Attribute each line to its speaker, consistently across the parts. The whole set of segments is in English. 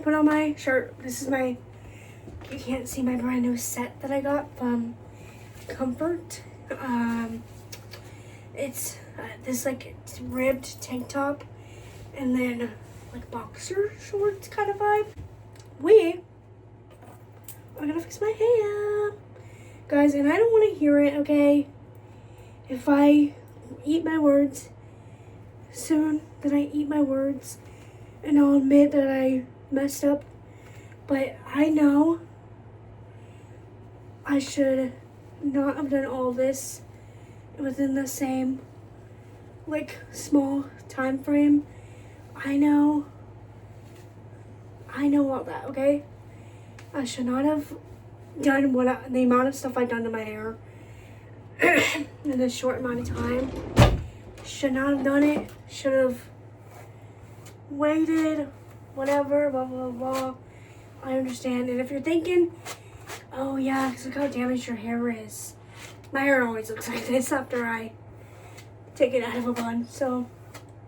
Speaker 1: put on my shirt. This is my, you can't see my brand new set that I got from Comfort. It's this like ribbed tank top and then like boxer shorts kind of vibe. We are gonna fix my hair, guys, and I don't want to hear it, okay? If I eat my words soon, then I eat my words, and I'll admit that I messed up, but I know I should not have done all this within the same like small time frame. I know all that, okay? I should not have done the amount of stuff I've done to my hair in a short amount of time. Should not have done it. Should have waited, whatever, blah, blah, blah. I understand. And if you're thinking, oh yeah, because look how damaged your hair is. My hair always looks like this after I take it out of a bun. So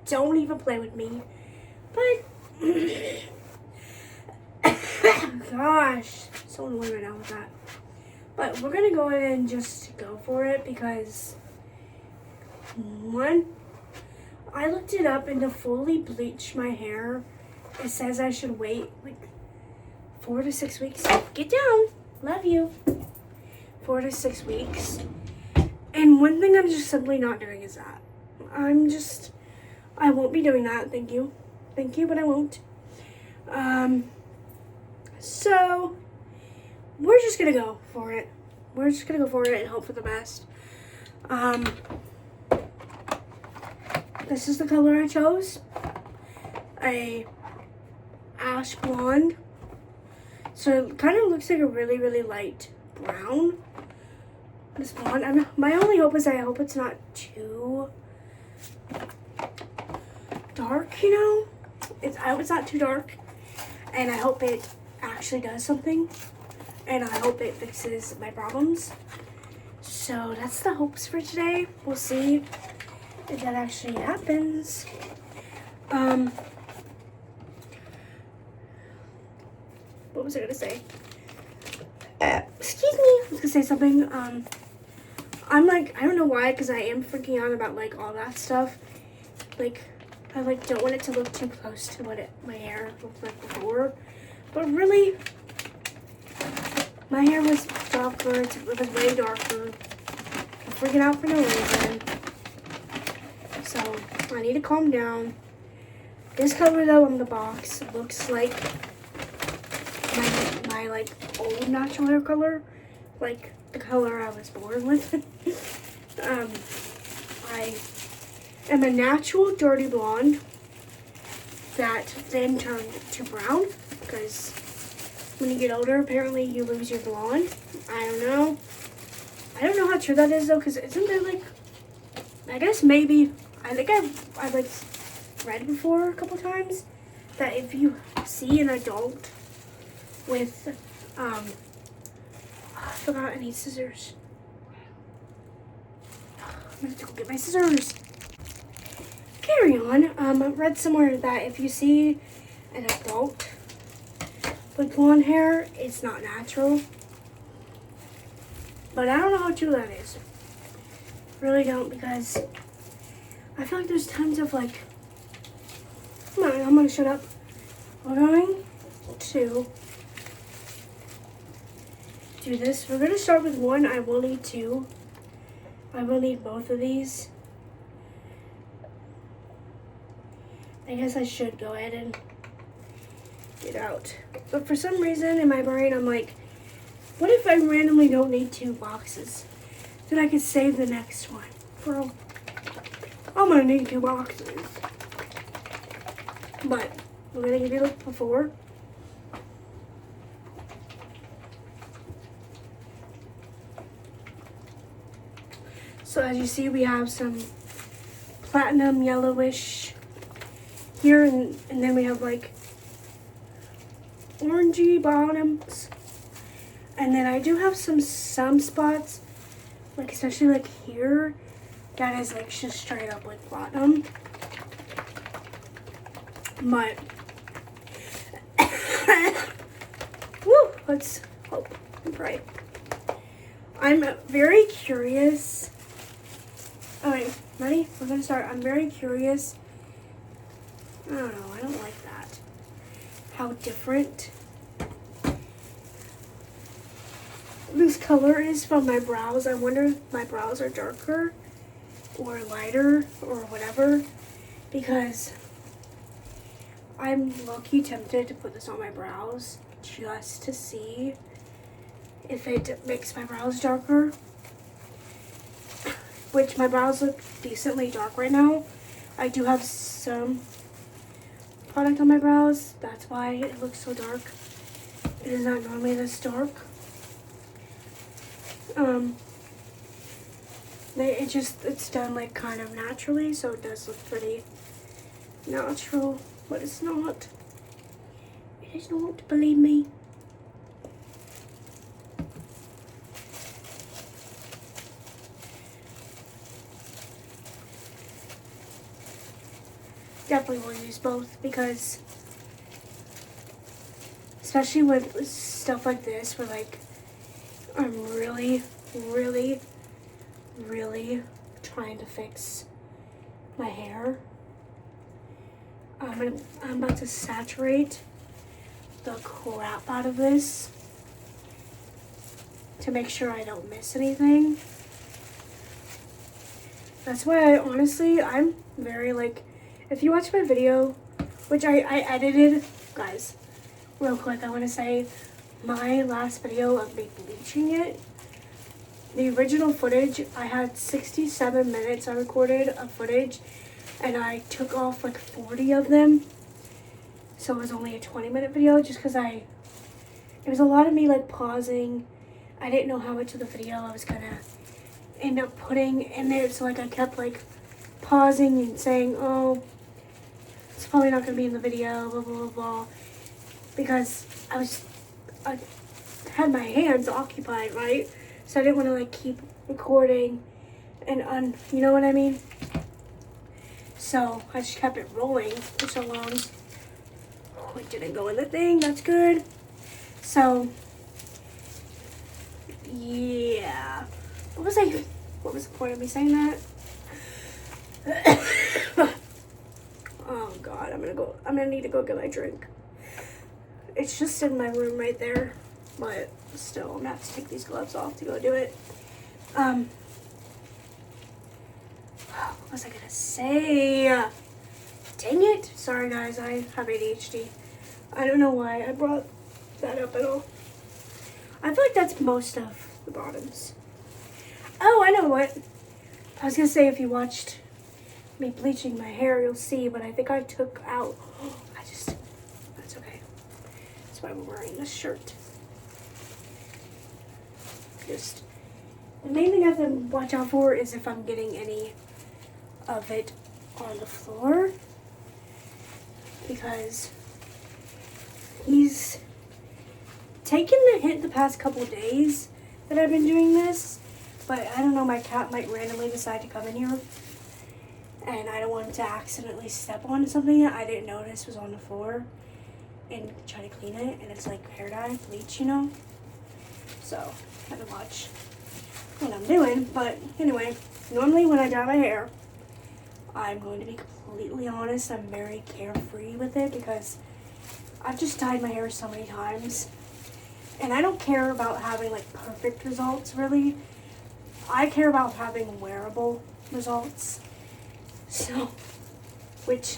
Speaker 1: don't even play with me. But, gosh, so annoying right now with that. But we're going to go ahead and just go for it because, one, I looked it up, and to fully bleach my hair, it says I should wait like 4 to 6 weeks. Get down. Love you. 4 to 6 weeks. And one thing I'm just simply not doing is that. I won't be doing that. Thank you. Thank you, but I won't. So we're just gonna go for it. We're just gonna go for it and hope for the best. This is the color I chose. A ash blonde. So it kind of looks like a really, really light brown. This blonde. My only hope is I hope it's not too dark, you know? I hope it's not too dark. And I hope it actually does something. And I hope it fixes my problems. So that's the hopes for today. We'll see if that actually happens. What was I gonna say? Excuse me. I was gonna say something. I'm like, I don't know why, because I am freaking out about like all that stuff. Like, I like don't want it to look too close to what my hair looked like before. But really, my hair was darker. It was way darker. I'm freaking out for no reason. So I need to calm down. This color though on the box looks like my like old natural hair color, like the color I was born with. I am a natural dirty blonde that then turned to brown because when you get older, apparently you lose your blonde. I don't know. I don't know how true that is though, because isn't there like, I guess maybe, I think I've like read before a couple times that if you see an adult with, I forgot I need scissors. I'm gonna have to go get my scissors. Carry on. I read somewhere that if you see an adult with blonde hair, it's not natural. But I don't know how true that is. Really don't, because I feel like there's tons of like, come on, I'm gonna shut up. We're going to do this. We're gonna start with one. I will need two. I will need both of these. I guess I should go ahead and get out. But for some reason in my brain, I'm like, what if I randomly don't need 2 boxes? Then I could save the next one. Bro, I'm gonna need 2 boxes. But we're gonna give you a look before. So as you see, we have some platinum yellowish here, and then we have like orangey bottoms, and then I do have some spots, like especially like here, that is like just straight up like platinum. But let's hope and pray. I'm very curious. Alright, ready? We're gonna start. I'm very curious. I don't know, I don't like that. How different this color is from my brows. I wonder if my brows are darker or lighter or whatever, because I'm low-key tempted to put this on my brows just to see if it makes my brows darker, which my brows look decently dark right now. I do have some product on my brows, that's why it looks so dark. It is not normally this dark. It's done like kind of naturally, so it does look pretty natural, but it's not. It is not, believe me. Definitely will use both, because especially with stuff like this where like I'm really trying to fix my hair. I'm about to saturate the crap out of this to make sure I don't miss anything. That's why I'm very like, if you watch my video, which I edited, guys, real quick, I want to say my last video of me bleaching it, the original footage, I had 67 minutes I recorded of footage, and I took off like 40 of them, so it was only a 20-minute video, just because it was a lot of me like pausing. I didn't know how much of the video I was gonna end up putting in there, so like I kept like pausing and saying, oh, it's probably not gonna be in the video, blah blah blah blah, because I had my hands occupied, right? So I didn't want to like keep recording and you know what I mean? So I just kept it rolling for so long. Oh, it didn't go in the thing, that's good. So yeah. What was the point of me saying that? Oh God, I'm gonna need to go get my drink. It's just in my room right there, but still, I'm gonna have to take these gloves off to go do it. What was I gonna say? Dang it. Sorry guys, I have ADHD. I don't know why I brought that up at all. I feel like that's most of the bottoms. Oh, I know what. I was gonna say, if you watched me bleaching my hair, you'll see, but I think I took out, that's okay. That's why I'm wearing this shirt. Just, the main thing I have to watch out for is if I'm getting any of it on the floor, because he's taken the hint the past couple days that I've been doing this, but I don't know, my cat might randomly decide to come in here, and I don't want him to accidentally step on something that I didn't notice was on the floor and try to clean it, and it's like hair dye, bleach, you know? So, I have to watch what I'm doing, but anyway, normally when I dye my hair, I'm going to be completely honest, I'm very carefree with it because I've just dyed my hair so many times, and I don't care about having like perfect results really. I care about having wearable results. So, which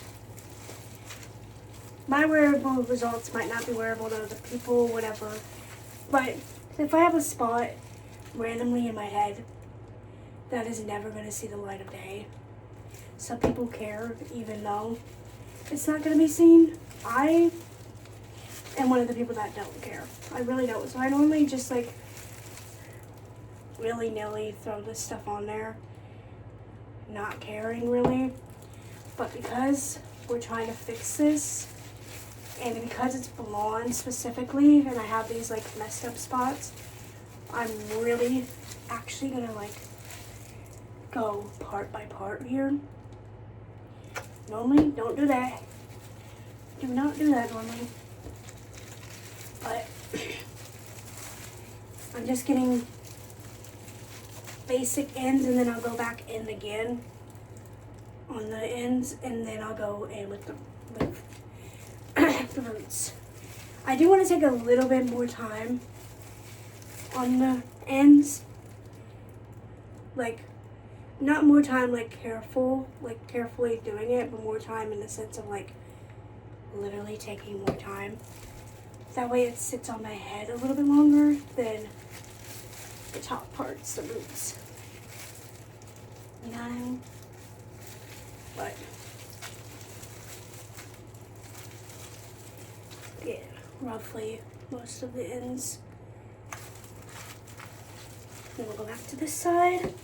Speaker 1: my wearable results might not be wearable to other people, whatever, but if I have a spot randomly in my head, that is never going to see the light of day. Some people care, even though it's not going to be seen. I am one of the people that don't care. I really don't. So I normally just like willy-nilly throw this stuff on there, not caring really. But because we're trying to fix this, and because it's blonde specifically, and I have these like messed up spots, I'm really actually gonna like go part by part here. Normally, don't do that. Do not do that normally. But just getting basic ends, and then I'll go back in again on the ends, and then I'll go in with the the roots. I do want to take a little bit more time on the ends, like not more time like carefully doing it, but more time in the sense of like literally taking more time. That way it sits on my head a little bit longer than the top parts, the roots. You know what I mean? But yeah, roughly most of the ends. Then we'll go back to this side.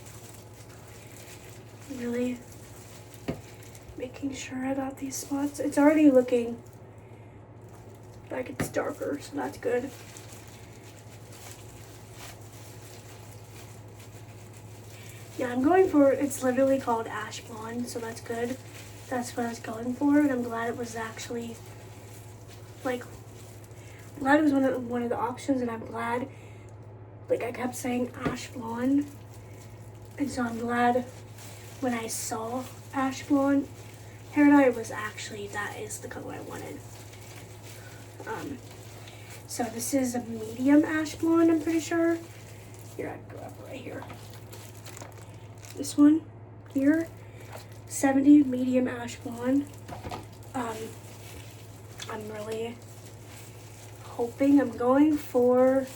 Speaker 1: Really making sure I got these spots. It's already looking like it's darker, so that's good. Yeah, I'm going for, it's literally called ash blonde, so that's good. That's what I was going for, and I'm glad it was actually, like, I'm glad it was one of the options, and I'm glad, like, I kept saying ash blonde, and so I'm glad when I saw ash blonde hair dye, it was actually, that is the color I wanted. So this is a medium ash blonde, I'm pretty sure. Here, I go up right here. This one here, 70 medium ash blonde. I'm really hoping, I'm going for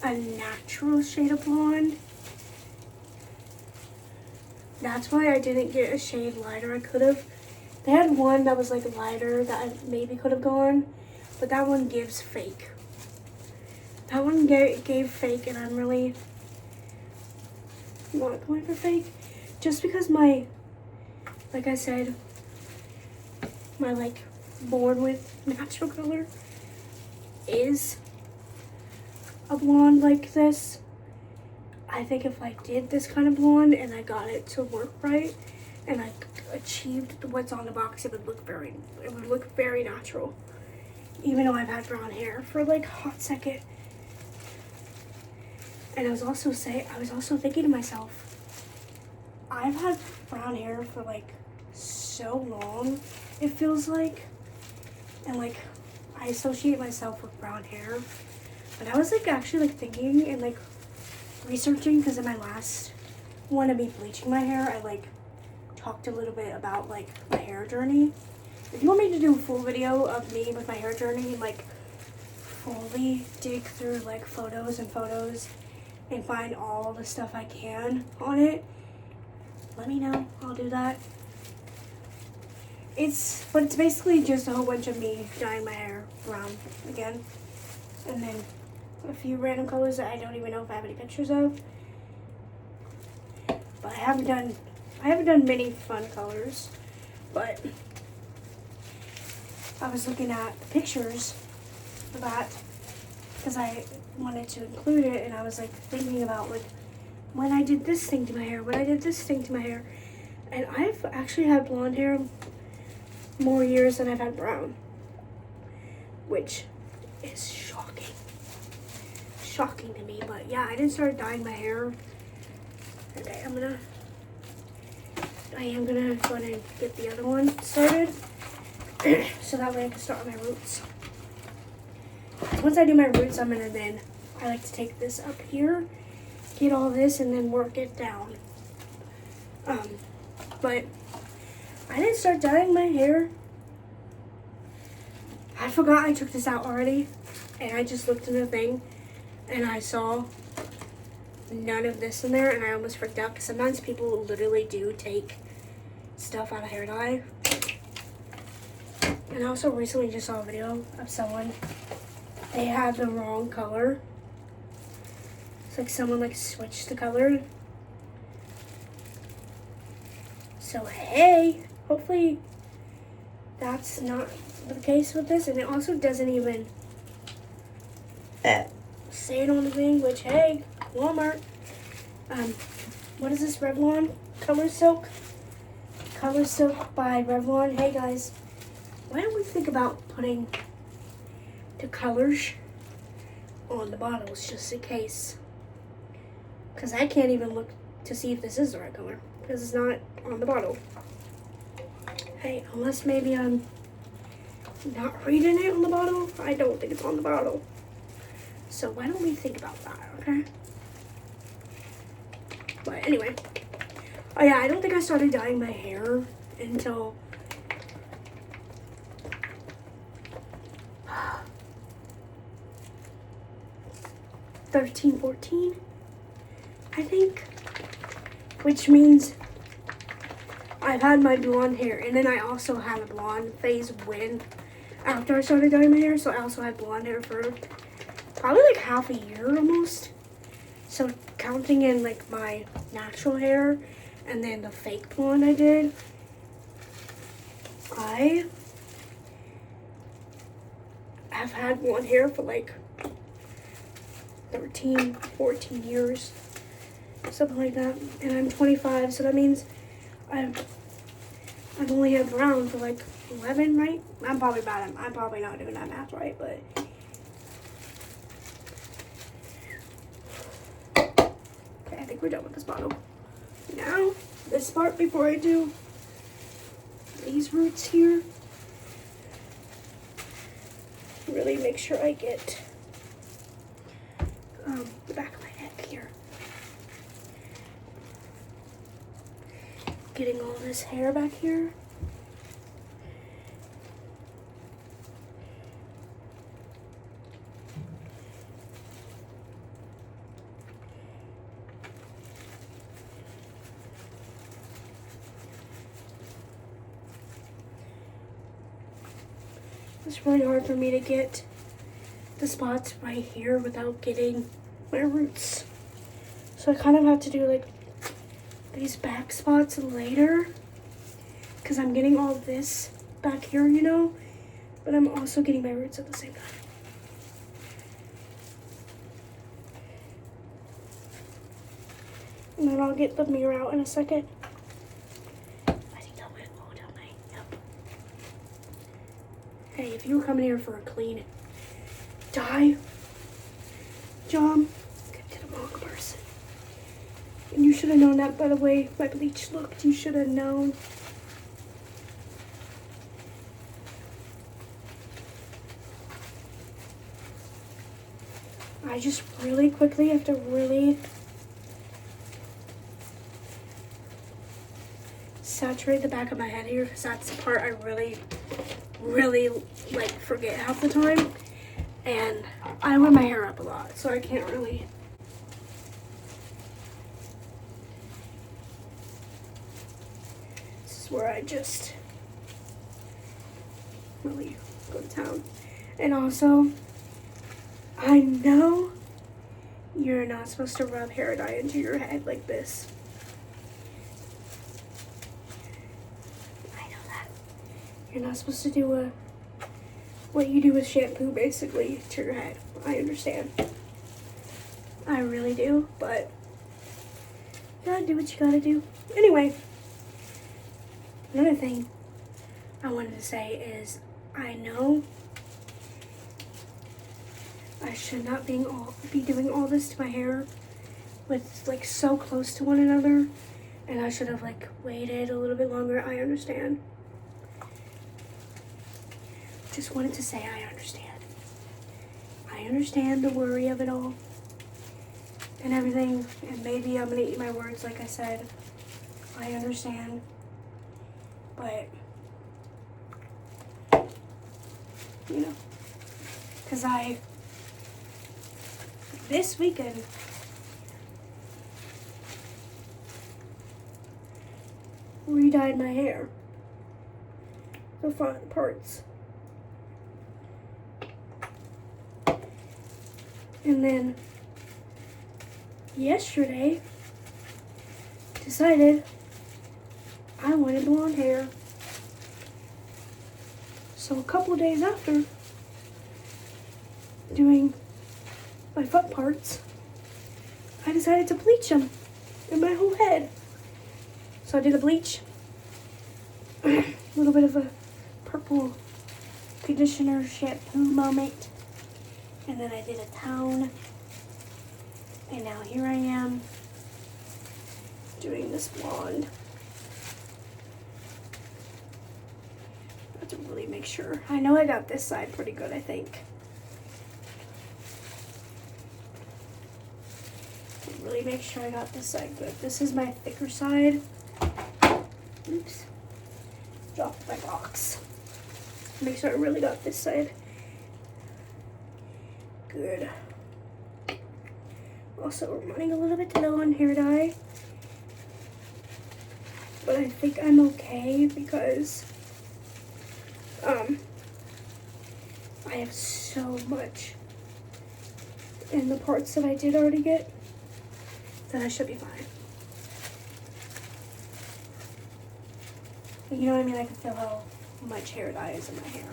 Speaker 1: a natural shade of blonde. That's why I didn't get a shade lighter. I could have. They had one that was like lighter that I maybe could have gone, but that one gives fake. That one gave fake, and I'm really not going for fake, just because my, like I said, my like born with natural color is a blonde like this. I think if I did this kind of blonde and I got it to work right and I achieved what's on the box, it would look very natural. Even though I've had brown hair for like a hot second. And I was also thinking to myself, I've had brown hair for like so long, it feels like, and like I associate myself with brown hair. But I was like actually like thinking and like researching, because in my last one of me bleaching my hair, I like talked a little bit about like my hair journey. If you want me to do a full video of me with my hair journey and like fully dig through like photos and find all the stuff I can on it, let me know. I'll do that. But it's basically just a whole bunch of me dyeing my hair brown again, and then a few random colors that I don't even know if I have any pictures of. But I haven't done many fun colors. But I was looking at the pictures of that because I wanted to include it, and I was like thinking about like when I did this thing to my hair, and I've actually had blonde hair more years than I've had brown, which is shocking to me. But yeah, I didn't start dyeing my hair. Okay, I am gonna go ahead and get the other one started so that way I can start on my roots. Once I do my roots, I like to take this up here, get all this, and then work it down. But I didn't start dyeing my hair. I forgot I took this out already, and I just looked in the thing, and I saw none of this in there, and I almost freaked out, because sometimes people literally do take stuff out of hair dye. And I also recently just saw a video of someone, they had the wrong color. It's like someone like switched the color. So hey, hopefully that's not the case with this. And it also doesn't even say it on the thing, which hey, Walmart. What is this, Revlon Color Silk? Color Silk by Revlon. Hey guys, why don't we think about putting the colors on the bottles just in case Because I can't even look to see if this is the right color. Because it's not on the bottle. Hey, unless maybe I'm not reading it on the bottle. I don't think it's on the bottle. So why don't we think about that, okay? But anyway. Oh yeah, I don't think I started dyeing my hair until 13, 14, I think. Which means I've had my blonde hair, and then I also had a blonde phase after I started dyeing my hair, so I also had blonde hair for probably like half a year almost. So counting in like my natural hair and then the fake blonde I did, I have had blonde hair for like 13, 14 years, something like that. And I'm 25, so that means I've only had brown for like 11, right? I'm probably bad. I'm probably not doing that math right, but okay, I think we're done with this bottle. Now, this part before I do these roots here, really make sure I get the back of my head here. Getting all this hair back here. It's really hard for me to get the spots right here without getting my roots. So I kind of have to do like these back spots later because I'm getting all this back here, you know, but I'm also getting my roots at the same time. And then I'll get the mirror out in a second. I think that went all down my, yep. Hey, if you were coming here for a clean dye job, you could get the wrong person. And you should have known that by the way my bleach looked. You should have known. I just really quickly have to really saturate the back of my head here because that's the part I really like forget half the time. And I wear my hair up a lot, so I can't really. This is where I just really go to town. And also, I know you're not supposed to rub hair dye into your head like this. I know that. You're not supposed to do what you do with shampoo, basically, to your head. I understand. I really do, but you gotta do what you gotta do. Anyway, another thing I wanted to say is I know I should not be doing all this to my hair with like so close to one another, and I should have like waited a little bit longer. I understand. Just wanted to say I understand. I understand the worry of it all and everything, and maybe I'm gonna eat my words like I said. I understand, but you know, because this weekend re-dyed my hair, the front parts. And then yesterday decided I wanted blonde hair. So a couple days after doing my front parts, I decided to bleach them in my whole head. So I did a bleach, a little bit of a purple conditioner shampoo moment, and then I did a tone, and now here I am doing this blonde. I have to really make sure. I know I got this side pretty good, I think. Really make sure I got this side good. This is my thicker side. Oops. Dropped my box. Make sure I really got this side good. Also, we're running a little bit low on hair dye. But I think I'm okay because I have so much in the parts that I did already get that I should be fine. You know what I mean? I can feel how much hair dye is in my hair.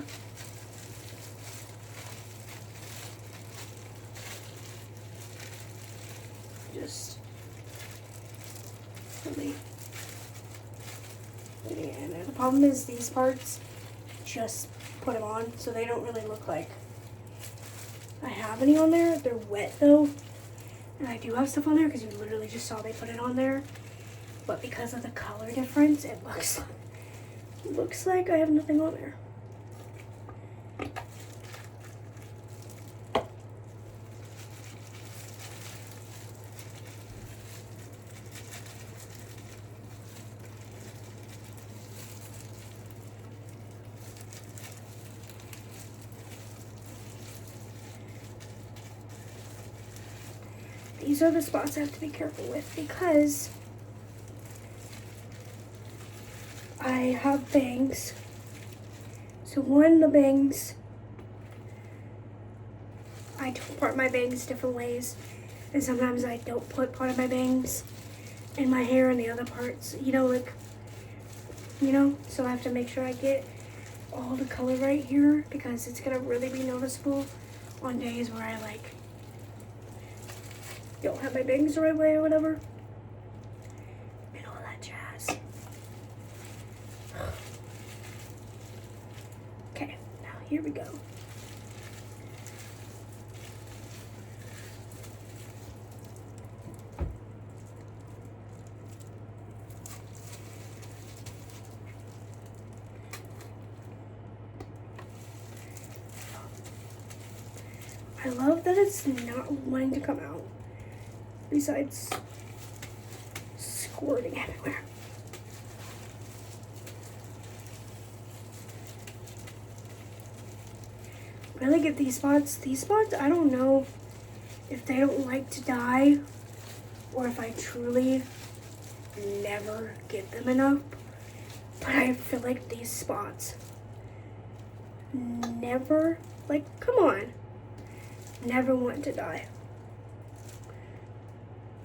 Speaker 1: Just really putting it in there. The problem is these parts, just put them on so they don't really look like I have any on there. They're wet though. And I do have stuff on there because you literally just saw they put it on there. But because of the color difference, it looks like I have nothing on there. These are the spots I have to be careful with because I have bangs. So the bangs, I don't part my bangs different ways. And sometimes I don't put part of my bangs in my hair and the other parts, so I have to make sure I get all the color right here because it's gonna really be noticeable on days where I don't have my bangs the right way or whatever. And all that jazz. Okay, now here we go. I love that it's not wanting to come out. Besides squirting everywhere. Really get these spots. These spots, I don't know if they don't like to dye or if I truly never get them enough. But I feel like these spots never, come on, never want to dye.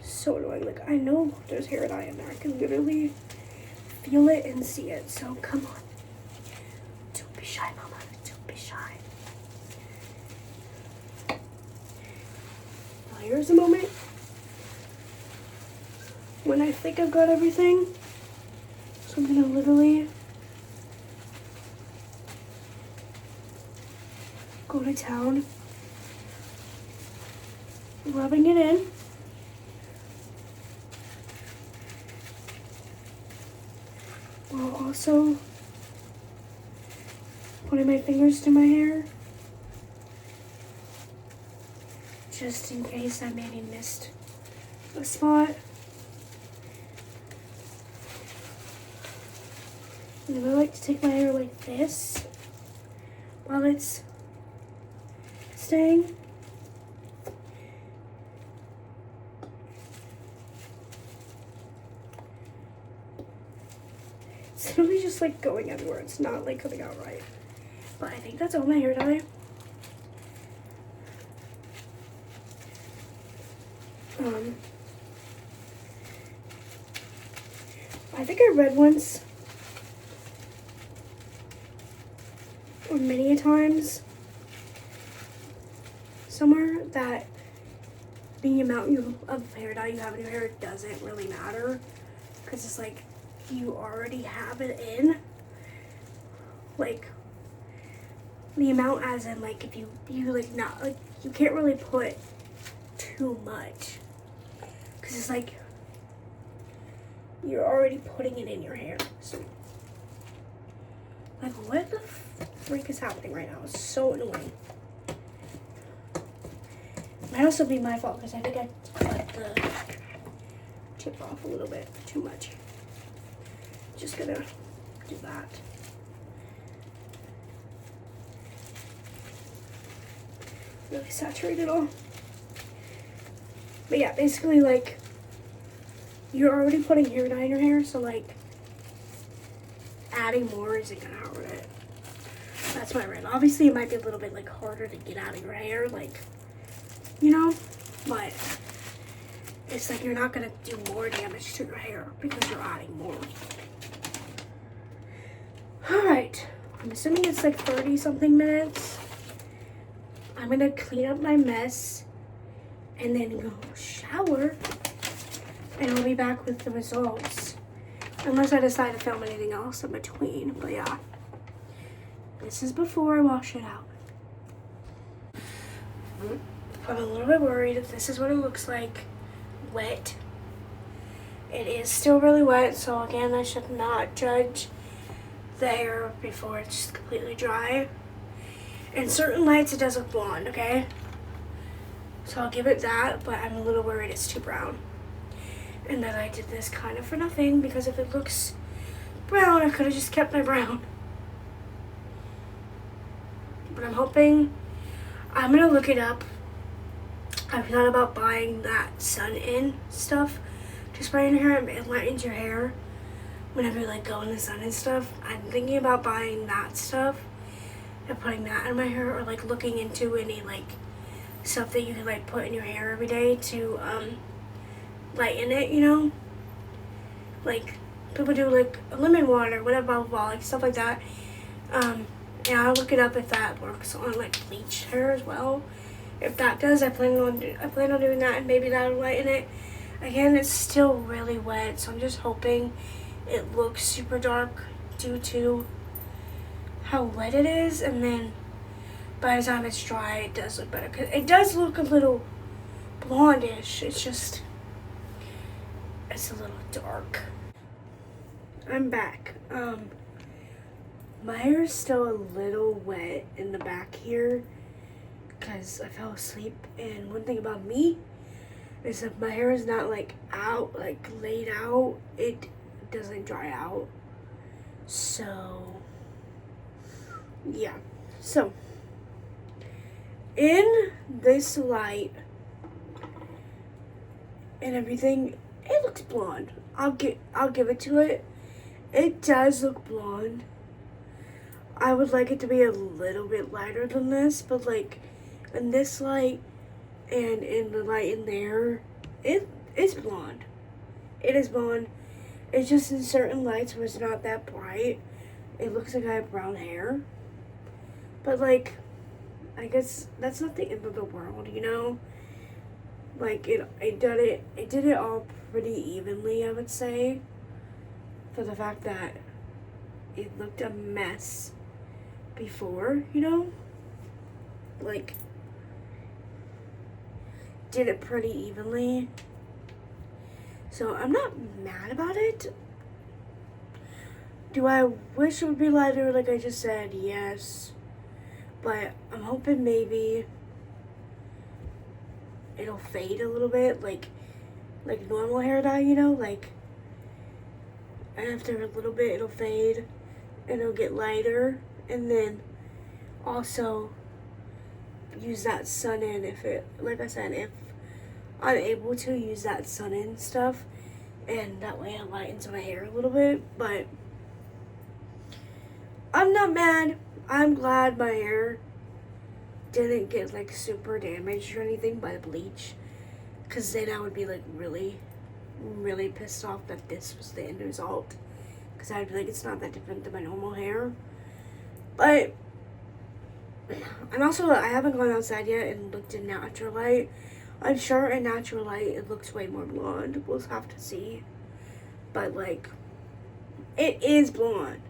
Speaker 1: So annoying. I know there's hair dye in there. I can literally feel it and see it. So come on. Don't be shy, mama. Don't be shy. Now here's a moment when I think I've got everything. So I'm gonna literally go to town, rubbing it in. While also putting my fingers to my hair, just in case I maybe missed a spot. And then I like to take my hair like this while it's staying. It's really just going everywhere. It's not coming out right. But I think that's all my hair dye. I think I read once, or many a times, somewhere that the amount of hair dye you have in your hair doesn't really matter. Because it's you already have it in, the amount as in if you you can't really put too much because it's you're already putting it in your hair. So, like, what the freak is happening right now? It's so annoying. Might also be my fault because I think I cut the tip off a little bit too much. Just gonna do that. Really saturate it all. But yeah, basically, like, you're already putting hair dye in your hair, so like adding more isn't gonna hurt it. That's my rant. Obviously, it might be a little bit like harder to get out of your hair, like, you know, but it's like you're not gonna do more damage to your hair because you're adding more. All right, I'm assuming it's like 30 something minutes. I'm gonna clean up my mess and then go shower, and I'll be back with the results. Unless I decide to film anything else in between, but yeah. This is before I wash it out. I'm a little bit worried if this is what it looks like, wet. It is still really wet, so again, I should not judge the hair before it's completely dry. In certain lights, it does look blonde, okay? So I'll give it that, but I'm a little worried it's too brown. And that I did this kind of for nothing, because if it looks brown, I could have just kept my brown. But I'm hoping, I'm gonna look it up. I've thought about buying that sun-in stuff to spray in your hair. It lightens your hair whenever you like go in the sun and stuff. I'm thinking about buying that stuff and putting that in my hair, or like looking into any like stuff that you can like put in your hair every day to lighten it, you know? Like people do like lemon water, whatever, blah, blah, blah, like stuff like that. Yeah, I'll look it up if that works on like bleach hair as well. If that does, I plan on doing that, and maybe that'll lighten it. Again, it's still really wet, so I'm just hoping it looks super dark due to how wet it is, and then by the time it's dry, it does look better. Cause it does look a little blondish. It's a little dark. I'm back. My hair is still a little wet in the back here because I fell asleep. And one thing about me is if my hair is not like out, like laid out, it doesn't dry out. So yeah. So in this light and everything, it looks blonde. I'll give it to it. It does look blonde. I would like it to be a little bit lighter than this, but like in this light and in the light in there, it's blonde. It is blonde. It's just in certain lights where it's not that bright, it looks like I have brown hair. But like, I guess that's not the end of the world, you know? Like it did it all pretty evenly, I would say, for the fact that it looked a mess before, you know? Like, did it pretty evenly. So I'm not mad about it. Do I wish it would be lighter, like I just said? Yes. But I'm hoping maybe it'll fade a little bit, like normal hair dye, you know? Like, after a little bit, it'll fade and it'll get lighter. And then also use that sun-in if it, like I said, if I'm able to use that sun-in stuff, and that way it lightens my hair a little bit. But I'm not mad. I'm glad my hair didn't get like super damaged or anything by the bleach, because then I would be like really pissed off that this was the end result, because I'd be like, it's not that different than my normal hair. But I haven't gone outside yet and looked in natural light. I'm sure in natural light it looks way more blonde. We'll have to see. But like, it is blonde.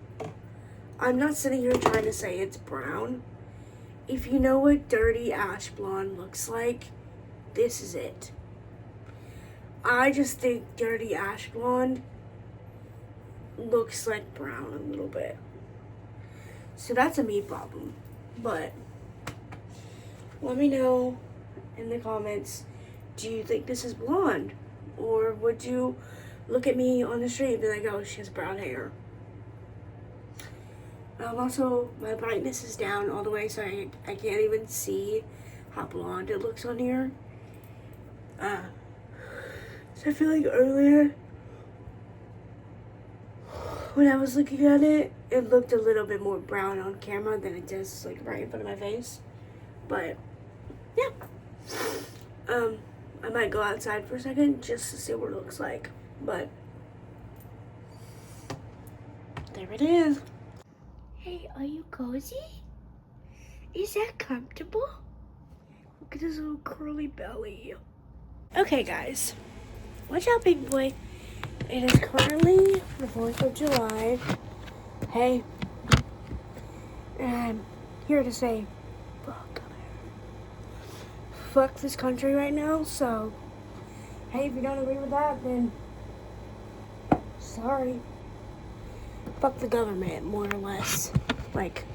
Speaker 1: I'm not sitting here trying to say it's brown. If you know what dirty ash blonde looks like, this is it. I just think dirty ash blonde looks like brown a little bit. So that's a me problem. But let me know in the comments, do you think this is blonde? Or would you look at me on the street and be like, oh, she has brown hair? Also, my brightness is down all the way, so I can't even see how blonde it looks on here. So I feel like earlier, when I was looking at it, it looked a little bit more brown on camera than it does like right in front of my face. But yeah, I might go outside for a second just to see what it looks like. But there it is. Hey, are you cozy? Is that comfortable? Look at his little curly belly. Okay, guys, watch out, big boy. It is currently the 4th of July. Hey, and I'm here to say, fuck this country right now. So, hey, if you don't agree with that, then sorry. Fuck the government, more or less. Like,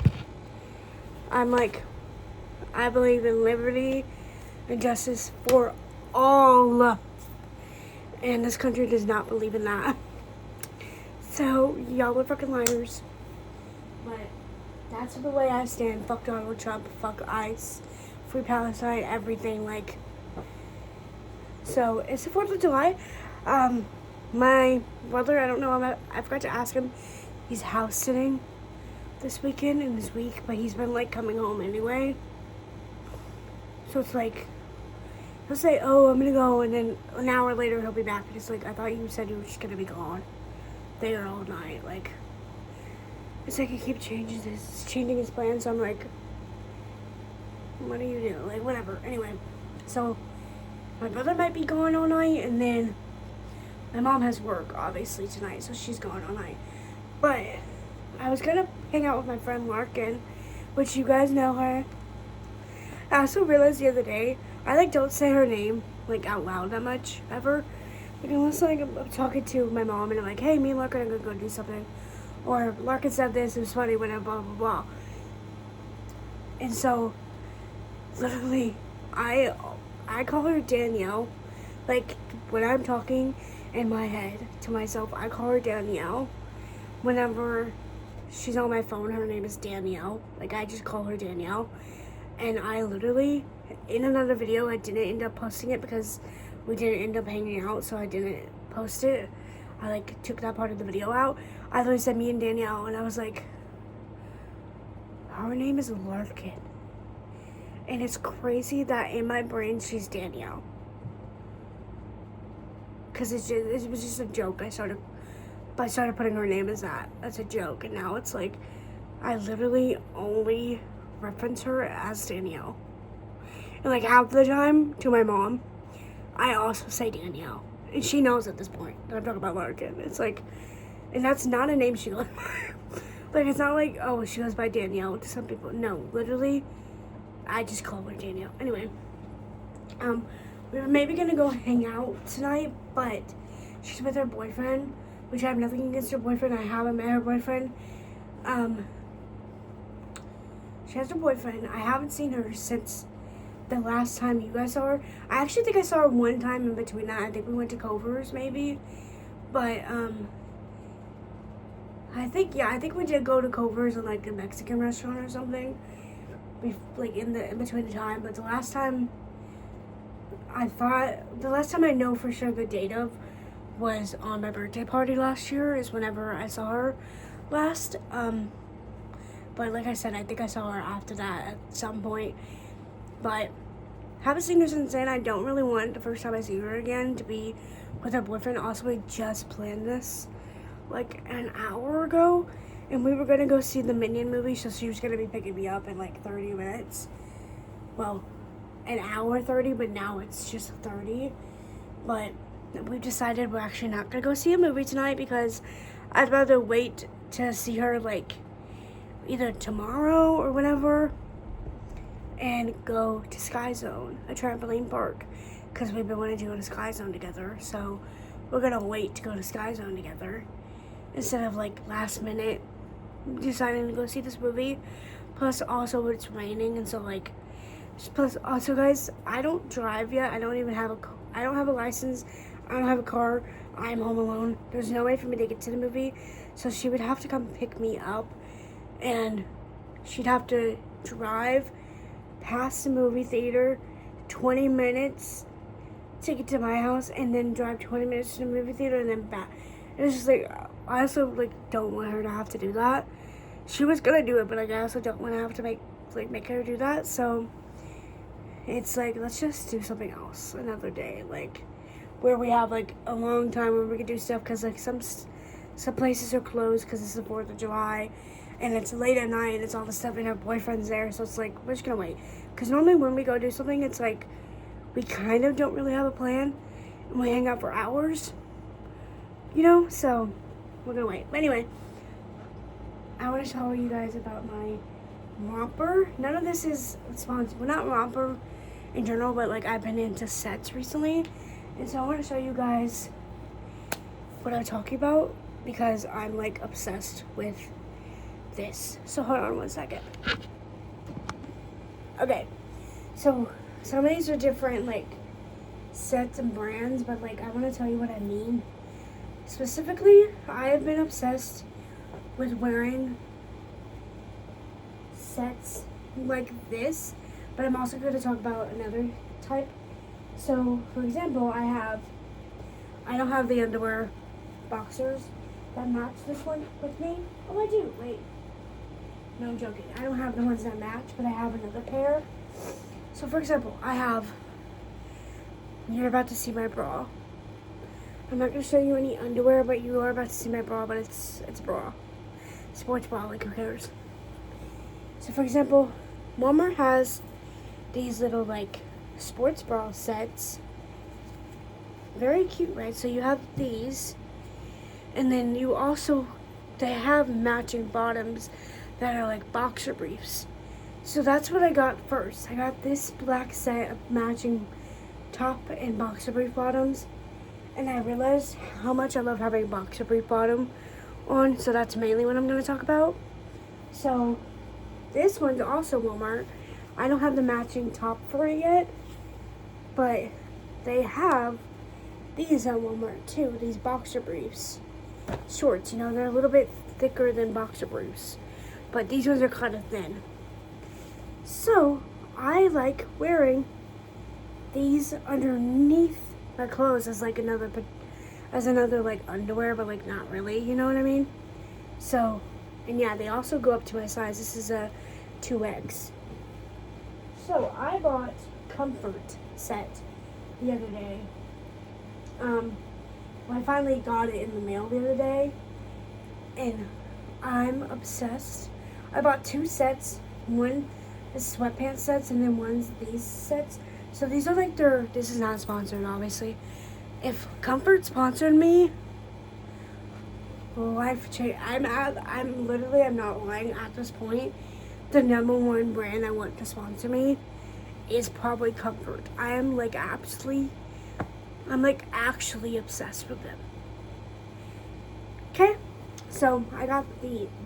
Speaker 1: I believe in liberty and justice for all. And this country does not believe in that. So, y'all are fucking liars. But that's the way I stand. Fuck Donald Trump. Fuck ICE. Free Palestine. Everything. Like, so, it's the 4th of July. My brother, I don't know, I forgot to ask him. He's house sitting this weekend in this week, but he's been like coming home anyway. So it's like, he'll say, oh, I'm gonna go, and then an hour later he'll be back. And it's like, I thought you said you were just gonna be gone there all night. Like, it's like he keeps changing his plans. So I'm like, what do you do? Like, whatever. Anyway, so my brother might be gone all night, and then my mom has work, obviously, tonight, so she's gone all night. But I was gonna hang out with my friend Larkin, which you guys know her. I also realized the other day, I don't say her name out loud that much ever. Unless I'm talking to my mom and I'm like, hey, me and Larkin are gonna go do something. Or Larkin said this, it was funny when I blah blah blah. And so literally I call her Danielle. Like, when I'm talking in my head to myself, I call her Danielle. Whenever she's on my phone, her name is Danielle. Like, I just call her Danielle. And I literally, in another video, I didn't end up posting it because we didn't end up hanging out, so I didn't post it. I took that part of the video out. I literally said me and Danielle, and I was like, her name is Larkin. And it's crazy that in my brain she's Danielle. Because it was just a joke. I started putting her name as that. That's a joke. And now it's like, I literally only reference her as Danielle. And half the time to my mom, I also say Danielle. And she knows at this point that I'm talking about Larkin. It's like, and that's not a name she goes by. It's not like, oh, she goes by Danielle to some people. No, literally, I just call her Danielle. Anyway, we were maybe gonna go hang out tonight, but she's with her boyfriend, which I have nothing against her boyfriend. I haven't met her boyfriend. She has her boyfriend. I haven't seen her since the last time you guys saw her. I actually think I saw her one time in between that. I think we went to Culver's maybe. But, I think we did go to Culver's in a Mexican restaurant or something. In between the time. But the last time I know for sure the date of was on my birthday party last year, is whenever I saw her last. But like I said, I think I saw her after that at some point. But haven't seen her since then. I don't really want the first time I see her again to be with her boyfriend. Also, we just planned this an hour ago, and we were gonna go see the Minion movie, so she was gonna be picking me up in 30 minutes. Well, an hour 30, but now it's just 30. But we've decided we're actually not gonna go see a movie tonight because I'd rather wait to see her either tomorrow or whenever, and go to Sky Zone, a trampoline park, because we've been wanting to go to Sky Zone together. So we're gonna wait to go to Sky Zone together, instead of like last minute deciding to go see this movie. Plus also it's raining, and so like, plus also guys, I don't drive yet. I don't have a license. I don't have a car. I'm home alone. There's no way for me to get to the movie. So she would have to come pick me up, and she'd have to drive past the movie theater 20 minutes to get to my house, and then drive 20 minutes to the movie theater and then back. It's just like, I also like don't want her to have to do that. She was gonna do it, but like I also don't want to have to make her do that. So it's like, let's just do something else another day, like where we have like a long time where we can do stuff, because like some places are closed because it's the 4th of July and it's late at night and it's all the stuff, and her boyfriend's there, so it's like we're just gonna wait. Because normally when we go do something, it's like we kind of don't really have a plan and we hang out for hours, you know, so we're gonna wait. But anyway, I want to tell you guys about my romper. None of this is sponsored. Well, not romper in general, but like I've been into sets recently, and so I want to show you guys what I'm talking about, because I'm like obsessed with this. So hold on one second. Okay, so some of these are different like sets and brands, but like I want to tell you what I mean. Specifically, I have been obsessed with wearing sets like this, but I'm also going to talk about another type. So, for example, I don't have the underwear boxers that match this one with me. Oh, I do. Wait. No, I'm joking. I don't have the ones that match, but I have another pair. So, for example, you're about to see my bra. I'm not going to show you any underwear, but you are about to see my bra, but it's a bra. Sports bra, like who cares? So, for example, Walmart has these little like sports bra sets. Very cute, right? So you have these, and then they have matching bottoms that are like boxer briefs. So that's what I got first. I got this black set of matching top and boxer brief bottoms, and I realized how much I love having boxer brief bottom on, so that's mainly what I'm going to talk about. So this one's also Walmart. I don't have the matching top for it yet, but they have these at Walmart too, these boxer briefs. Shorts, you know, they're a little bit thicker than boxer briefs, but these ones are kind of thin. So I like wearing these underneath my clothes as another like underwear, but like not really, you know what I mean? So, and yeah, they also go up to my size. This is a 2X. So I bought Comfort set the other day. I finally got it in the mail the other day, and I'm obsessed. I bought 2 sets. One is sweatpants sets, and then one's these sets. So these are like this is not sponsored, obviously. If Comfort sponsored me, life change. I'm not lying at this point. The number one brand I want to sponsor me is probably Comfort. I'm actually obsessed with them. Okay, so I got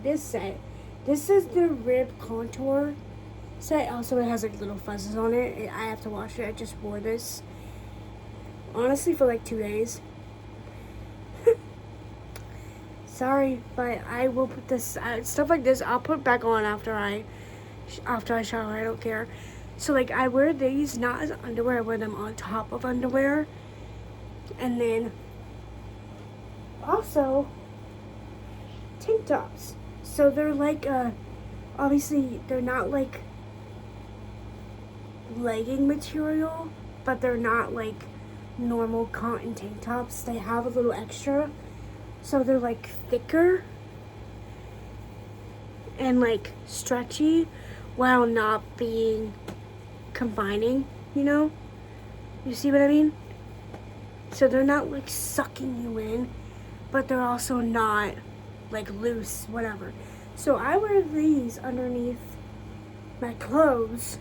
Speaker 1: this set. This is the rib contour set. Also, it has like little fuzzes on it. I have to wash it. I just wore this honestly for like 2 days. Sorry, but I will put this stuff like this. I'll put back on after I shower. I don't care. So like I wear these not as underwear. I wear them on top of underwear, and then also tank tops. So they're like obviously they're not like legging material, but they're not like normal cotton tank tops. They have a little extra. So they're like thicker and like stretchy while not being confining, you know? You see what I mean? So they're not like sucking you in, but they're also not like loose, whatever. So I wear these underneath my clothes,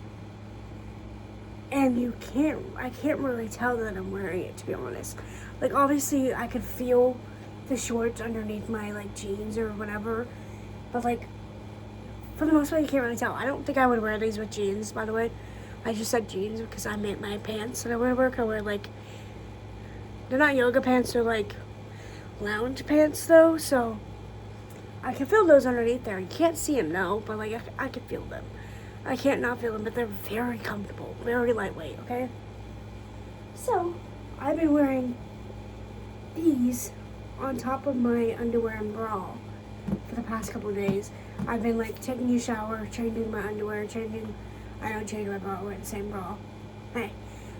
Speaker 1: and I can't really tell that I'm wearing it, to be honest. Like obviously I could feel the shorts underneath my like jeans or whatever. But like for the most part, you can't really tell. I don't think I would wear these with jeans, by the way. I just said jeans because I meant my pants that I wear to work. I wear like, they're not yoga pants, they're like lounge pants though, so I can feel those underneath there. You can't see them, no, but like I can feel them. I can't not feel them, but they're very comfortable, very lightweight, okay? So, I've been wearing these on top of my underwear and bra for the past couple of days. I've been like taking a shower, changing my underwear, I don't change my bra, I wear the same bra. Hey,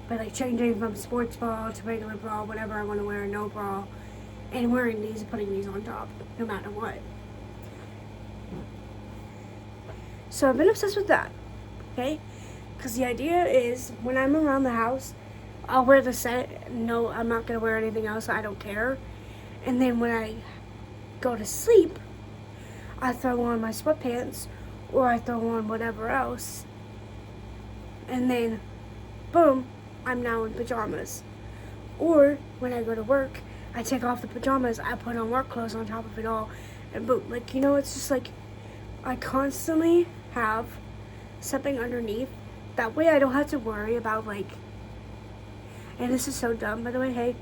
Speaker 1: but like changing from sports bra to regular bra, whatever I want to wear, no bra, and wearing these and putting these on top, no matter what. So I've been obsessed with that, okay? Because the idea is when I'm around the house, I'll wear the set. No, I'm not going to wear anything else. I don't care. And then when I go to sleep, I throw on my sweatpants or I throw on whatever else. And then, boom, I'm now in pajamas. Or when I go to work, I take off the pajamas, I put on work clothes on top of it all, and boom. Like, you know, it's just like I constantly have something underneath. That way I don't have to worry about like, and this is so dumb by the way, hey,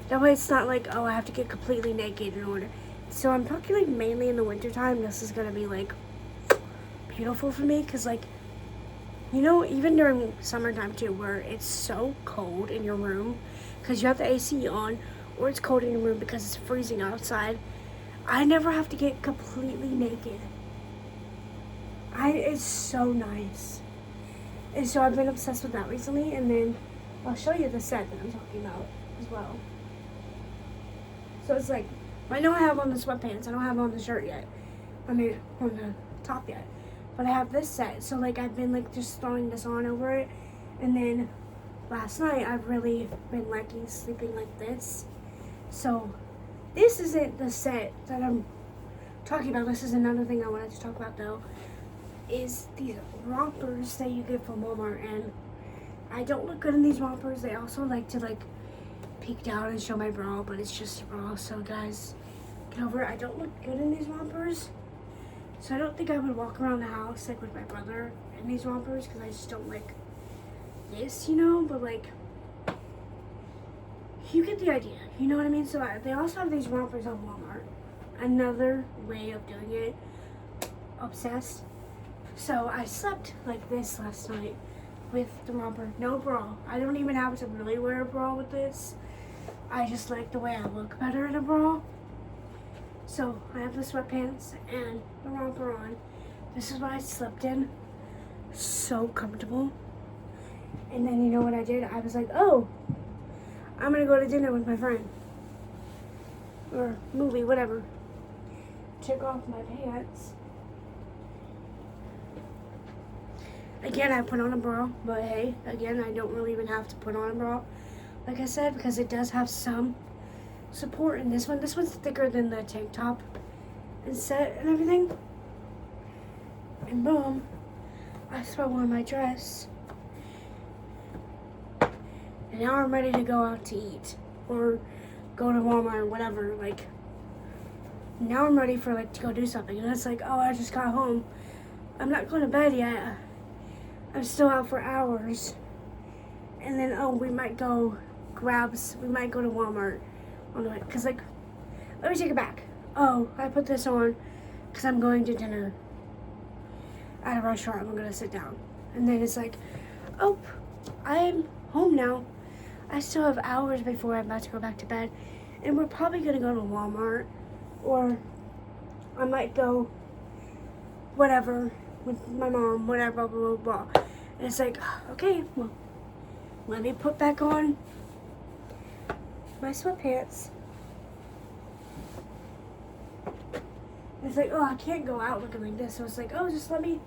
Speaker 1: that way it's not like, oh, I have to get completely naked in order. So I'm talking like mainly in the winter time, this is gonna be like beautiful for me, because like, you know, even during summertime too, where it's so cold in your room because you have the AC on, or it's cold in your room because it's freezing outside, I never have to get completely naked. It's so nice. And so I've been obsessed with that recently, and then I'll show you the set that I'm talking about as well. So it's like, I know I have on the sweatpants, I don't have on the shirt yet. I mean, on the top yet. But I have this set, so like I've been like just throwing this on over it. And then last night I've really been liking sleeping like this. So this isn't the set that I'm talking about. This is another thing I wanted to talk about though, is these rompers that you get from Walmart. And I don't look good in these rompers. They also like to like peek down and show my bra, but it's just a bra, so guys, get over it. I don't look good in these rompers, so I don't think I would walk around the house like with my brother in these rompers, because I just don't like this, you know. But like, you get the idea, you know what I mean? So they also have these rompers on Walmart. Another way of doing it. Obsessed. So I slept like this last night with the romper, no bra. I don't even have to really wear a bra with this. I just like the way I look better in a bra. So I have the sweatpants and the romper on. This is what I slept in. So comfortable. And then you know what I did? I was like, oh, I'm gonna go to dinner with my friend. Or movie, whatever. Took off my pants. Again, I put on a bra, but hey, again, I don't really even have to put on a bra, like I said, because it does have some support in this one. This one's thicker than the tank top and set and everything. And boom, I throw on my dress. And now I'm ready to go out to eat or go to Walmart or whatever. Like, now I'm ready for like to go do something. And it's like, oh, I just got home. I'm not going to bed yet. I'm still out for hours. And then, oh, we might go to Walmart on the way. Because, like, let me take it back. Oh, I put this on because I'm going to dinner at a restaurant. I'm going to sit down. And then it's like, oh, I'm home now. I still have hours before I'm about to go back to bed. And we're probably going to go to Walmart. Or I might go whatever with my mom, whatever, blah, blah, blah. And it's like, okay, well, let me put back on my sweatpants. And it's like, oh, I can't go out looking like this. So it's like, oh, just let me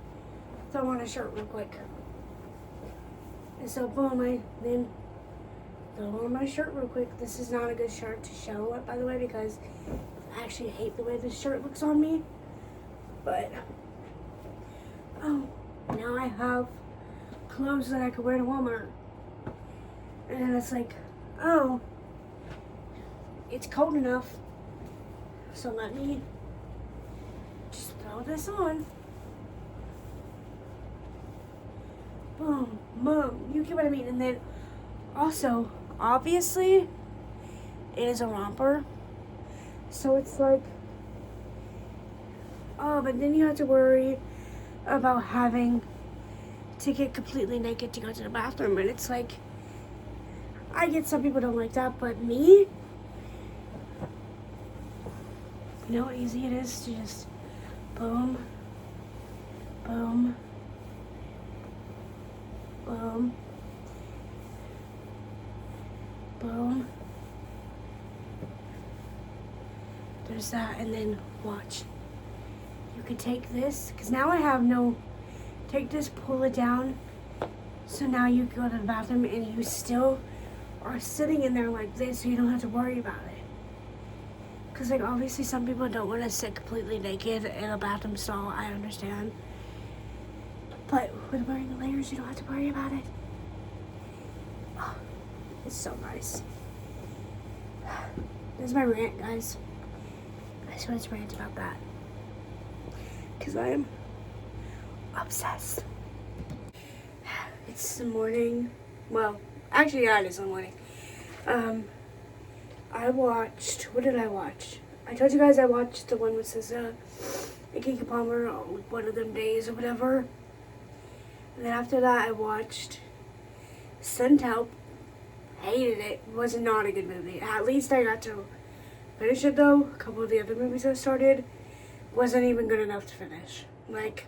Speaker 1: throw on a shirt real quick. And so, boom, I then throw on my shirt real quick. This is not a good shirt to show up, by the way, because I actually hate the way this shirt looks on me. But, oh, now I have clothes that I could wear to Walmart. And then it's like, oh, it's cold enough So let me just throw this on. Boom, boom. You get what I mean? And then also, obviously, it is a romper. So it's like, oh, but then you have to worry about having to get completely naked to go to the bathroom. And it's like, I get some people don't like that, but me, you know how easy it is to just boom, boom, boom, boom. There's that, and then watch. You could take this, because now I have no, take this, pull it down, so now you go to the bathroom and you still are sitting in there like this, so you don't have to worry about it. Because like obviously some people don't want to sit completely naked in a bathroom stall, I understand. But with wearing the layers, you don't have to worry about it. Oh, it's so nice. This is my rant, guys. I just wanted to rant about that. Because I am obsessed. It's the morning. Well, actually, yeah, it is the morning. I watched, what did I watch? I told you guys I watched the one with SZA and Kiki Palmer one of them days or whatever. And then after that, I watched Sent Help. Hated it. Was not a good movie. At least I got to finish it though. A couple of the other movies I started wasn't even good enough to finish. Like,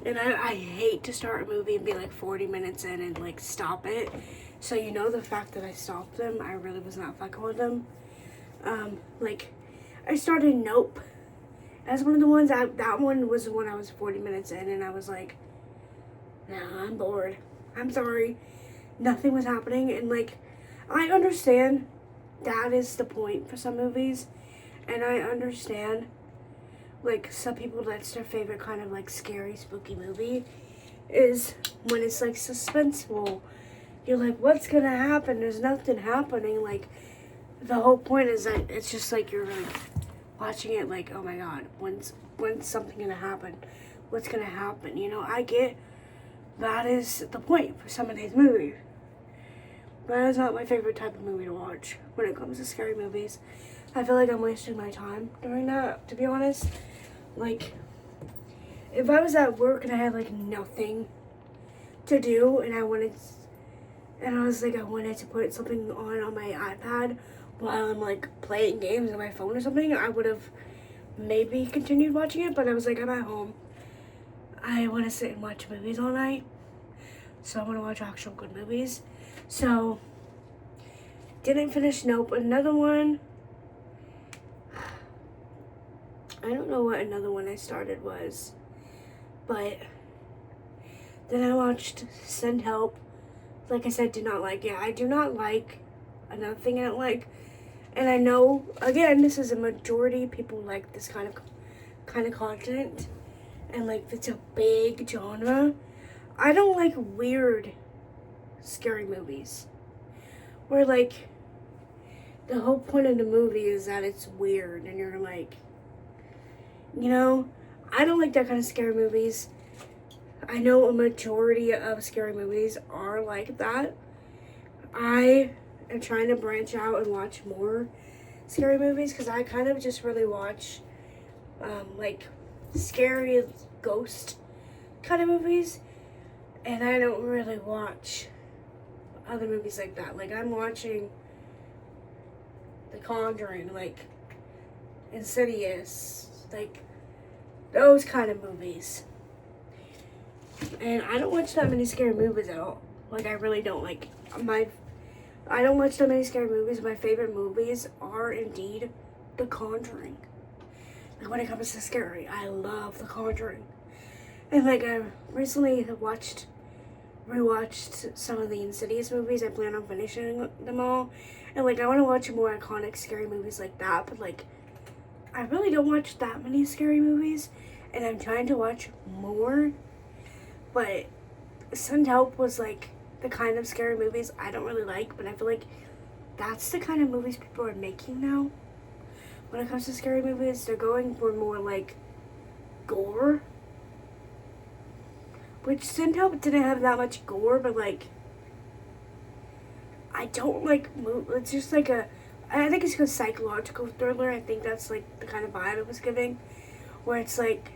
Speaker 1: and I hate to start a movie and be like 40 minutes in and like stop it. So you know the fact that I stopped them, I really was not fucking with them. Like, I started Nope as one of the ones. That one was the one I was 40 minutes in and I was like, nah, I'm bored. I'm sorry. Nothing was happening. And like, I understand that is the point for some movies. And I understand, like, some people, that's their favorite kind of like scary, spooky movie, is when it's like suspenseful. You're like, what's gonna happen? There's nothing happening. Like, the whole point is that it's just like you're like watching it like, oh my god, when's something gonna happen? What's gonna happen? You know, I get that is the point for some of these movies. But it's not my favorite type of movie to watch when it comes to scary movies. I feel like I'm wasting my time doing that, to be honest. Like, if I was at work and I had like nothing to do and I wanted to put something on my iPad while I'm like playing games on my phone or something, I would have maybe continued watching it, but I was like, I'm at home. I want to sit and watch movies all night, so I want to watch actual good movies. So, didn't finish Nope. Another one, I don't know what another one I started was, but then I watched Send Help. Like I said, did not like it. I do not like, another thing I don't like, and I know, again, this is a majority, people like this kind of content, and like, it's a big genre. I don't like weird, scary movies, where like, the whole point of the movie is that it's weird, and you're like, you know, I don't like that kind of scary movies. I know a majority of scary movies are like that. I am trying to branch out and watch more scary movies because I kind of just really watch like scary ghost kind of movies, and I don't really watch other movies like that. Like, I'm watching The Conjuring, like Insidious, like those kind of movies. And I don't watch that many scary movies at all. Like, I really don't. Like, I don't watch that many scary movies. My favorite movies are indeed The Conjuring. Like, when it comes to scary, I love The Conjuring. And like, I recently rewatched some of the Insidious movies. I plan on finishing them all. And like, I want to watch more iconic scary movies like that. But like, I really don't watch that many scary movies. And I'm trying to watch more. But Send Help was like the kind of scary movies I don't really like, but I feel like that's the kind of movies people are making now. when it comes to scary movies, they're going for more like gore. Which Sin-Help didn't have that much gore, but like, I don't like, it's just like I think it's a psychological thriller. I think that's like the kind of vibe it was giving. Where it's like,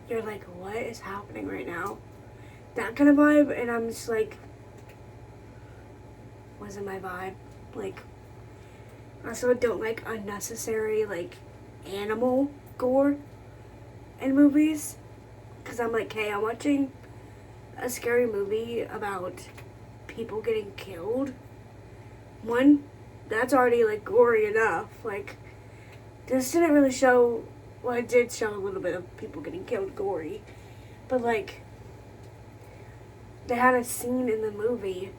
Speaker 1: you're like, what is happening right now? That kind of vibe, and I'm just like, wasn't my vibe. Like, I also don't like unnecessary, like, animal gore in movies. Because I'm like, hey, I'm watching a scary movie about people getting killed. One, that's already, like, gory enough. Like, this didn't really show, well, it did show a little bit of people getting killed gory. But, like, they had a scene in the movie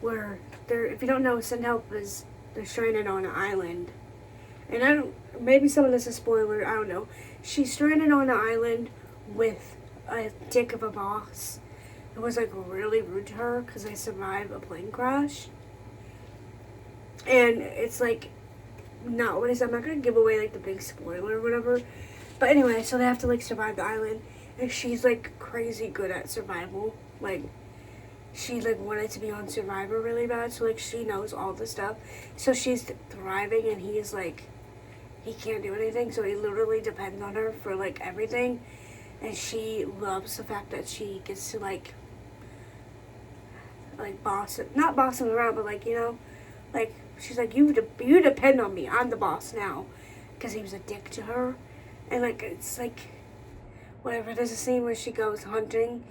Speaker 1: where if you don't know, Sin-Help is, they're stranded on an island. And maybe some of this is spoiler, I don't know. She's stranded on an island with a dick of a boss who was like really rude to her because they survived a plane crash. And it's like, I'm not gonna give away like the big spoiler or whatever. But anyway, so they have to like survive the island. And she's like crazy good at survival. Like, she like wanted to be on Survivor really bad, so like she knows all the stuff. So she's thriving, and he's like, he can't do anything, so he literally depends on her for like everything. And she loves the fact that she gets to like not boss him around, but like, you know, like she's like, you depend on me, I'm the boss now, because he was a dick to her. And like, it's like, whatever, there's a scene where she goes hunting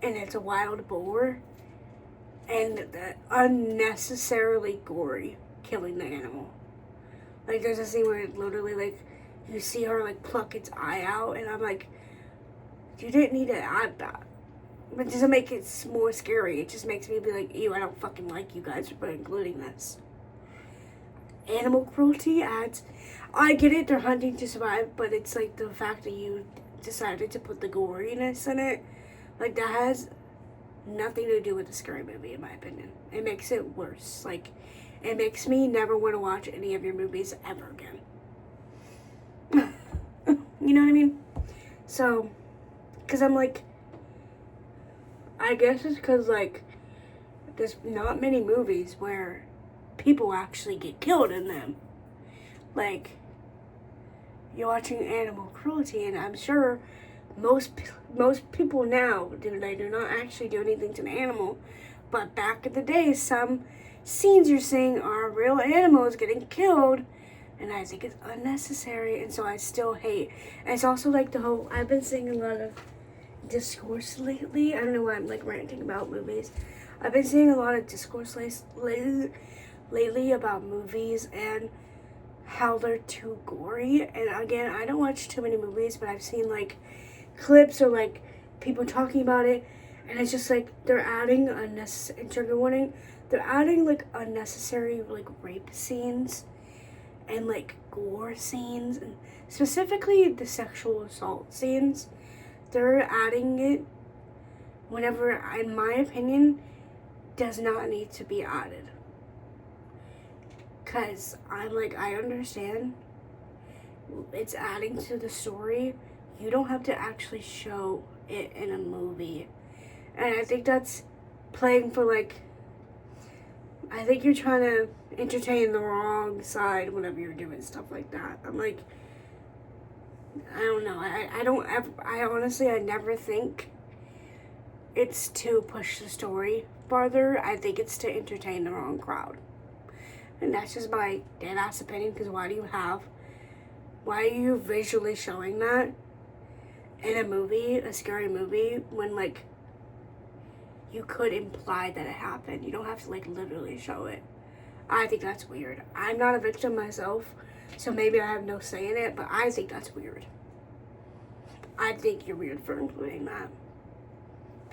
Speaker 1: and it's a wild boar, and unnecessarily gory killing the animal. Like, there's a scene where it literally, like, you see her, like, pluck its eye out, and I'm like, you didn't need to add that. It doesn't make it more scary. It just makes me be like, ew, I don't fucking like you guys for including this. Animal cruelty adds, I get it, they're hunting to survive, but it's, like, the fact that you decided to put the goriness in it, like, that has nothing to do with the scary movie, in my opinion. It makes it worse. Like, it makes me never want to watch any of your movies ever again. You know what I mean? So, because I'm like, I guess it's because, like, there's not many movies where people actually get killed in them. Like, you're watching animal cruelty, and I'm sure most people now do not actually do anything to an animal, but back in the day, some scenes you're seeing are real animals getting killed, and I think it's unnecessary, and so I still hate. And it's also like the whole, I've been seeing a lot of discourse lately. I don't know why I'm like ranting about movies. I've been seeing a lot of discourse lately about movies and how they're too gory. And again, I don't watch too many movies, but I've seen like clips or like people talking about it, and it's just like they're adding unnecessary, trigger warning, they're adding like unnecessary like rape scenes and like gore scenes, and specifically the sexual assault scenes. They're adding it whenever, in my opinion, does not need to be added. Because I'm like, I understand it's adding to the story. You don't have to actually show it in a movie. And I think that's playing for like, I think you're trying to entertain the wrong side whenever you're doing stuff like that. I'm like, I don't know. I honestly, I never think it's to push the story farther. I think it's to entertain the wrong crowd. And that's just my dead-ass opinion, because why are you visually showing that in a movie, a scary movie, when, like, you could imply that it happened? You don't have to, like, literally show it. I think that's weird. I'm not a victim myself, so maybe I have no say in it, but I think that's weird. I think you're weird for including that.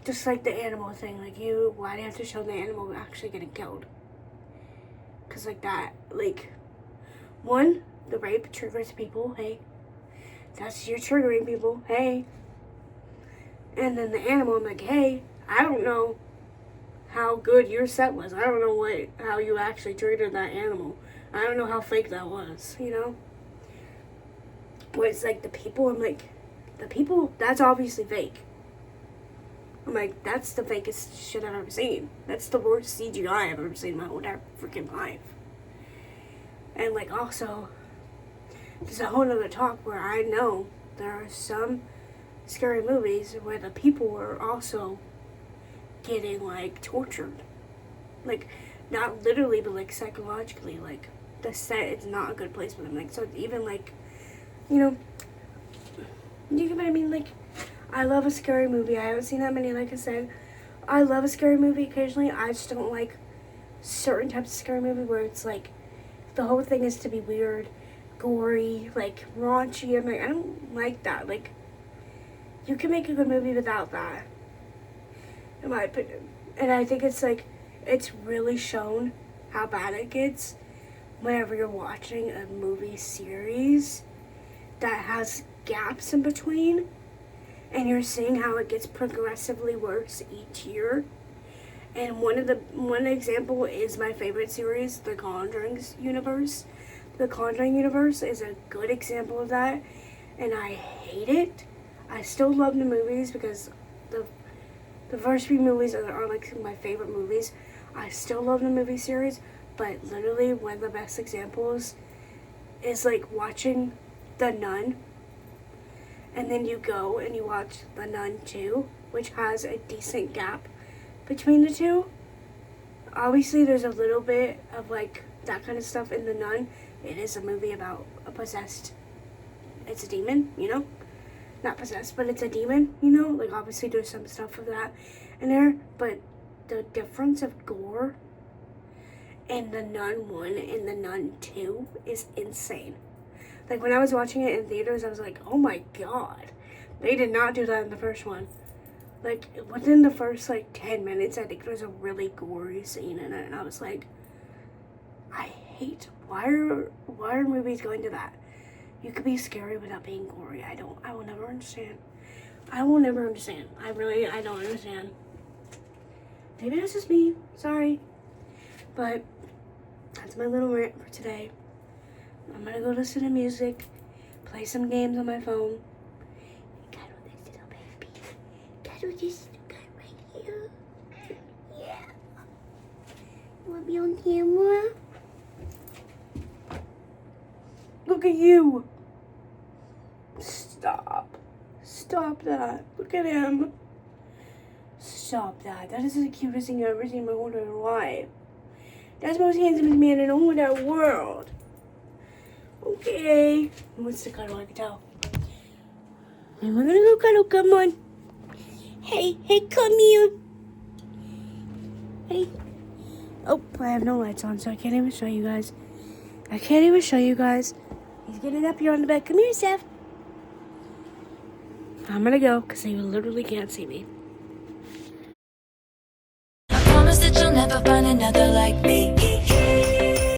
Speaker 1: Just like the animal thing, like, why do you have to show the animal actually getting killed? Because, like, that, like, one, the rape triggers people, hey. That's, you're triggering people, hey. And then the animal, I'm like, hey, I don't know how good your set was. I don't know how you actually treated that animal. I don't know how fake that was, you know? where it's like the people, I'm like, the people, that's obviously fake. I'm like, that's the fakest shit I've ever seen. That's the worst CGI I've ever seen in my whole entire freaking life. And like also, there's a whole other talk where I know there are some scary movies where the people were also getting like tortured. Like, not literally, but like psychologically. Like, the set is not a good place for them. Like, so even like, you know, you get what I mean? Like, I love a scary movie. I haven't seen that many, like I said. I love a scary movie occasionally. I just don't like certain types of scary movie where it's like, the whole thing is to be weird, gory, like raunchy. I'm like, I don't like that. Like, you can make a good movie without that, in my opinion. And I think it's like, it's really shown how bad it gets whenever you're watching a movie series that has gaps in between, and you're seeing how it gets progressively worse each year. And one example is my favorite series, The Conjuring universe. The Conjuring universe is a good example of that, and I hate it. I still love the movies because the first few movies are like my favorite movies. I still love the movie series, but literally one of the best examples is like watching The Nun, and then you go and you watch The Nun 2, which has a decent gap between the two. Obviously, there's a little bit of like that kind of stuff in The Nun. It is a movie about a possessed, it's a demon, you know? Not possessed, but it's a demon, you know? Like, obviously there's some stuff of that in there, but the difference of gore in The Nun 1 and The Nun 2 is insane. Like, when I was watching it in theaters, I was like, oh my god. They did not do that in the first one. Like, within the first, like, 10 minutes, I think there's a really gory scene in it, and I was like, I hate, why are movies going to that? You could be scary without being gory. I will never understand. I will never understand. I don't understand. Maybe that's just me. Sorry. But that's my little rant for today. I'm gonna go listen to music, play some games on my phone. Cuddle this little baby. Cuddle this guy right here. Yeah. You wanna be on camera? Look at you. Stop. Stop that. Look at him. Stop that. That is the cutest thing I've ever seen in my whole entire life. That's the most handsomest man in the whole entire world. Okay. He wants to cuddle, I can tell. And we're gonna go cuddle. Come on. Hey, come here. Hey. Oh, I have no lights on, so I can't even show you guys. He's getting up here on the bed. Come here, Seth. I'm gonna go, because he literally can't see me.
Speaker 2: I promise that you'll never find another like me.